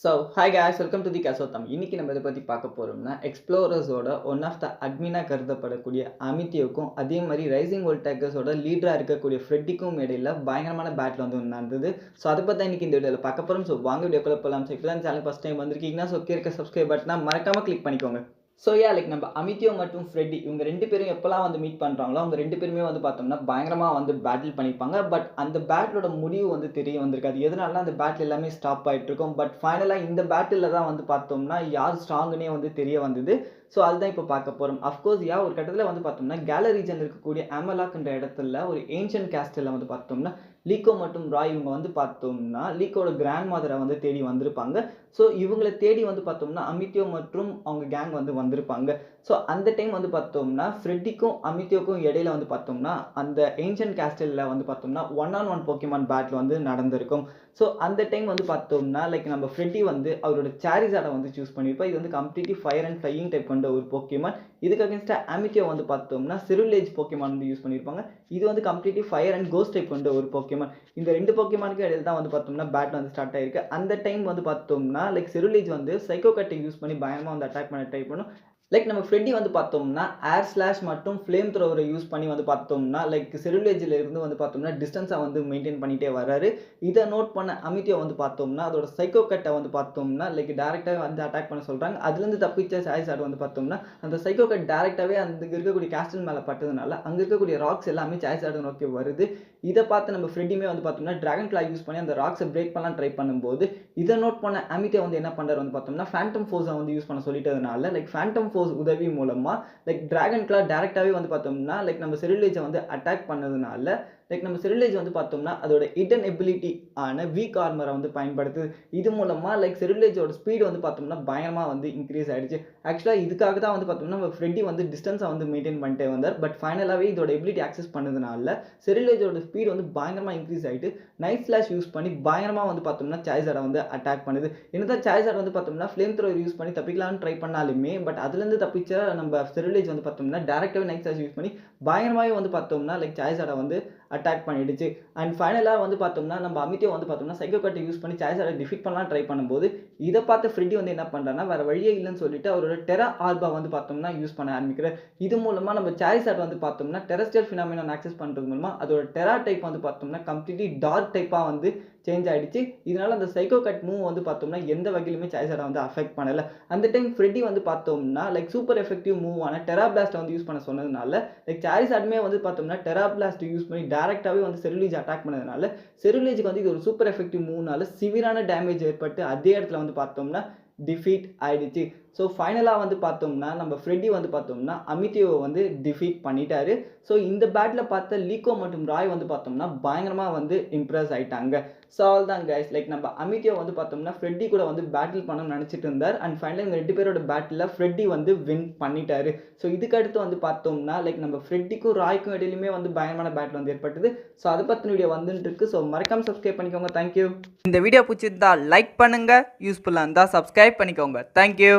Hi guys, welcome to the Kasotam. இன்னைக்கு நம்ம இத பத்தி பார்க்க போறோம்னா எக்ஸ்ப்ளோரர்ஸோட ஒன் ஆஃப் த அட்மினா கருதப்படக்கூடிய அமித்தியோக்கும் அதே மாதிரி ரைசிங் வேர்ல்ட் டேக்கர்ஸோட லீடரா இருக்கக்கூடிய ஃப்ரெட்டிக்கும் இடையில பயங்கரமான பேட்டில் வந்து நடந்தது. ஸோ அதை பத்தி இன்னைக்கு இந்த வீடியோல பார்க்க போறோம். ஸோ வாங்க வீடியோக்குள்ள போகலாம். ஸோ இப்போ தான் சேனல் ஃபர்ஸ்ட் டைம் வந்திருக்கீங்கன்னா ஸோ கீழே இருக்க சப்ஸ்கிரைப் பட்டனை மறக்காம கிளிக் பண்ணிக்கோங்க. ஸோ நம்ம அமித்தியோ மற்றும் ஃப்ரெட்டி இவங்க 2 பேரும் எப்போலாம் வந்து மீட் பண்ணுறாங்களோ அவங்க 2 பேருமே வந்து பார்த்தோம்னா பயங்கரமாக வந்து பேட்டில் பண்ணிப்பாங்க. பட் அந்த பேட்டிலோட முடிவு வந்து தெரிய வந்திருக்காது. எதனால அந்த பேட்டில் எல்லாமே ஸ்டாப் ஆகிட்டு இருக்கும். பட் ஃபைனலாக இந்த பேட்டிலில் தான் வந்து பார்த்தோம்னா யார் ஸ்ட்ராங்குன்னே வந்து தெரிய வந்தது. ஸோ அதுதான் இப்போ பார்க்க போகிறோம். அஃப்கோர்ஸ் ஒரு கட்டத்தில் வந்து பார்த்தோம்னா கேலரி ரீஜன் இருக்கக்கூடிய ஆமலாக்ன்ற இடத்துல ஒரு ஏன்ஷியன்ட் கேஸ்டில் வந்து பார்த்தோம்னா லீக்கோ மற்றும் ராய் இவங்க வந்து பார்த்தோம்னா லீக்கோட கிராண்ட் மதரை வந்து தேடி வந்திருப்பாங்க. ஸோ இவங்களை தேடி வந்து பார்த்தோம்னா அமித்தியோ மற்றும் அவங்க கேங் வந்து வந்திருப்பாங்க. ஸோ அந்த டைம் வந்து பார்த்தோம்னா ஃப்ரெட்டிக்கும் அமித்தியோக்கும் இடையில வந்து பார்த்தோம்னா அந்த ஏன்ஷியன்ட் கேஸ்டிலில் வந்து பார்த்தோம்னா 1-on-1 போக்கிமான் பேட்டில் வந்து நடந்திருக்கும். ஸோ அந்த டைம் வந்து பார்த்தோம்னா நம்ம ஃப்ரெட்டி வந்து அவரோட சாரிசார்டை வந்து சூஸ் பண்ணியிருப்போம். இது வந்து completely fire and flying type கொண்ட ஒரு போக்கிமான். இதுக்கு அகேன்ஸ்டாக அமித்தியோ வந்து பார்த்தோம்னா சிருலேஜ் போக்கிமான் வந்து யூஸ் பண்ணியிருப்பாங்க. இது வந்து completely fire and ghost type கொண்ட ஒரு போக்கிமான். இந்த 2 போக்கிமானுக்கு இடையில தான் வந்து பார்த்தோம்னா பேட்டில் வந்து ஸ்டார்ட் ஆயிருக்கு. அந்த டைம் வந்து பார்த்தோம்னா சிருலேஜ் வந்து சைக்கோ கட்டை யூஸ் பண்ணி பயங்கரமாக வந்து அட்டாக் பண்ண ட்ரை பண்ணும். நம்ம ஃப்ரெட்டி வந்து பார்த்தோம்னா ஏர் ஸ்லாஷ் மற்றும் ஃப்ளேம் த்ரோவரை யூஸ் பண்ணி வந்து பார்த்தோம்னா சிருலேஜில் இருந்து வந்து பார்த்தோம்னா டிஸ்டன்ஸாக வந்து மெயின்டைன் பண்ணிகிட்டே வர்றாரு. இதை நோட் பண்ண அமித்தியோ வந்து பார்த்தோம்னா அதோட சைக்கோ கட்டை வந்து பார்த்தோம்னா டேரெக்டாக வந்து அட்டாக் பண்ண சொல்கிறாங்க. அதுலேருந்து தப்பிச்ச சாய்ஸாட் வந்து பார்த்தோம்னா அந்த சைக்கோ கட் டேரெக்டாகவே அந்த இருக்கக்கூடிய கேஸ்டில் மேலே பட்டதுனால அங்கே இருக்கக்கூடிய ராக்ஸ் எல்லாமே சாய்ஸாட்டை நோக்கி வருது. இதை பார்த்து நம்ம ஃப்ரெட்டியுமே வந்து பார்த்தோம்னா டிராகன் கிளா யூஸ் பண்ணி அந்த ராக்ஸை பிரேக் பண்ணலாம் ட்ரை பண்ணும்போது இதை நோட் பண்ண அமித்தியோ வந்து என்ன பண்ணுறாரு வந்து பார்த்தோம்னா ஃபேண்டம் ஃபோர்ஸை வந்து யூஸ் பண்ண சொல்லிட்டதுனால ஃபேண்டம் ஃபோர்ஸ் உதவி மூலமா டிராகன் கிளா டைரக்டாவே வந்து பார்த்தோம்னா நம்ம சிருலேஜை வந்து அட்டாக் பண்ணதுனால நம்ம சிருலேஜ் வந்து பார்த்தோம்னா அதோட ஹிடன் எபிலிட்டி ஆன வீக் ஆர்மரை வந்து பயன்படுத்துது. இது மூலமா சிருலேஜோட ஸ்பீடு வந்து பார்த்தோம்னா பயங்கரமா வந்து இன்க்ரீஸ் ஆயிடுச்சு. ஆக்சுவலாக இதுக்காக தான் வந்து பார்த்தோம்னா நம்ம ஃப்ரெட்டி வந்து டிஸ்டன்ஸை வந்து மெயின்டைன் பண்ணிட்டே வந்தார். பட் ஃபைனலாகவே இதோட எபிலிட்டி ஆக்சஸ் பண்ணதுனால சிருலேஜோட ஸ்பீடு வந்து பயங்கரமா இன்க்ரீஸ் ஆகிட்டு நைட் ஸ்லாஷ் யூஸ் பண்ணி பயங்கரமா வந்து பார்த்தோம்னா சாய்ஸாடை வந்து அட்டாக் பண்ணுது. என்னதான் சாய்ஸாட் வந்து பார்த்தோம்னா ஃப்ளேம் த்ரோவர் யூஸ் பண்ணி தப்பிக்கலாம்னு ட்ரை பண்ணாலுமே பட் அதுலேருந்து தப்பிச்ச நம்ம சிருலேஜ் வந்து பார்த்தோம்னா டேரக்டாகவே நைட் ஸ்லாஷ் யூஸ் பண்ணி பயங்கரமாகவே வந்து பார்த்தோம்னா சாய்ஸாடை வந்து அட்டாக் பண்ணிடுச்சு. அண்ட் ஃபைனலாக வந்து பார்த்தோம்னா நம்ம அமித்தியோ வந்து பார்த்தோம்னா சைக்கோ கட்டை யூஸ் பண்ணி சாய்ஸாடை டிஃபீட் பண்ணலாம் ட்ரை பண்ணும்போது இதை பார்த்து ஃப்ரெட்டி வந்து என்ன பண்ணுறான்னா வேறு வழியே இல்லைன்னு சொல்லிட்டு அவரோட டெரா ஆல்பா வந்து பார்த்தோம்னா யூஸ் பண்ண ஆரம்பிக்கிறார். இது மூலமாக நம்ம சாய்ஸாட் வந்து பார்த்தோம்னா டெரஸ்ட்ரியல் ஃபினாமினான் ஆக்சஸ் பண்ணுறது மூலமாக அதோட டெரா டைப் வந்து பார்த்தோம்னா கம்ப்ளீட்லி டார்க் டைப்பாக வந்து சேஞ்ச் ஆகிடுச்சு. இதனால அந்த சைக்கோ கட் மூவ் வந்து பார்த்தோம்னா எந்த வகையிலுமே சாய்ஸாடை வந்து அஃபெக்ட் பண்ணலை. அந்த டைம் ஃப்ரெட்டி வந்து பார்த்தோம்னா சூப்பர் எஃபெக்டிவ் மூவான டெரா பிளாஸ்ட்டை வந்து யூஸ் பண்ண சொன்னதுனால சாரிசாடுமே வந்து பார்த்தோம்னா டெரா பிளாஸ்ட் யூஸ் பண்ணி டேரக்டாகவே வந்து சிருலேஜ் அட்டாக் பண்ணதுனால சிருலேஜுக்கு வந்து இது ஒரு சூப்பர் எஃபெக்டிவ் மூவ்னால சிவியரான டேமேஜ் ஏற்பட்டு அதே இடத்துல வந்து பார்த்தோம்னா டிஃபீட் ஆயிடுச்சு. ஸோ ஃபைனலாக வந்து பார்த்தோம்னா நம்ம ஃப்ரெட்டி வந்து பார்த்தோம்னா அமித்தியோவை வந்து டிஃபீட் பண்ணிட்டாரு. ஸோ இந்த பேட்டில் பார்த்த லீக்கோ மற்றும் ராய் வந்து பார்த்தோம்னா பயங்கரமாக வந்து இம்ப்ரெஸ் ஆயிட்டாங்க. ஸோ அவ்வளோதான் கைஸ் நம்ம அமித்தியோ வந்து பார்த்தோம்னா ஃப்ரெட்டி கூட வந்து பேட்டில் பண்ணணும்னு நினச்சிட்டு இருந்தார். அண்ட் ஃபைனலாக இந்த 2 பேரோட பேட்டில் ஃப்ரெட்டி வந்து வின் பண்ணிட்டாரு. ஸோ இதுக்கு அடுத்து வந்து பார்த்தோம்னா நம்ம ஃப்ரெட்டிக்கும் ராய்க்கும் இடையிலுமே வந்து பயங்கரமான பேட்டில் வந்து ஏற்பட்டது. ஸோ அதை பற்றின வீடியோ வந்துட்டு இருக்கு. ஸோ மறக்காம சப்ஸ்கிரைப் பண்ணிக்கோங்க. தேங்க்யூ. இந்த வீடியோ பிடிச்சிருந்தா லைக் பண்ணுங்க, யூஸ்ஃபுல்லாக இருந்தால் சப்ஸ்கிரைப் பண்ணிக்கோங்க. தேங்க்யூ.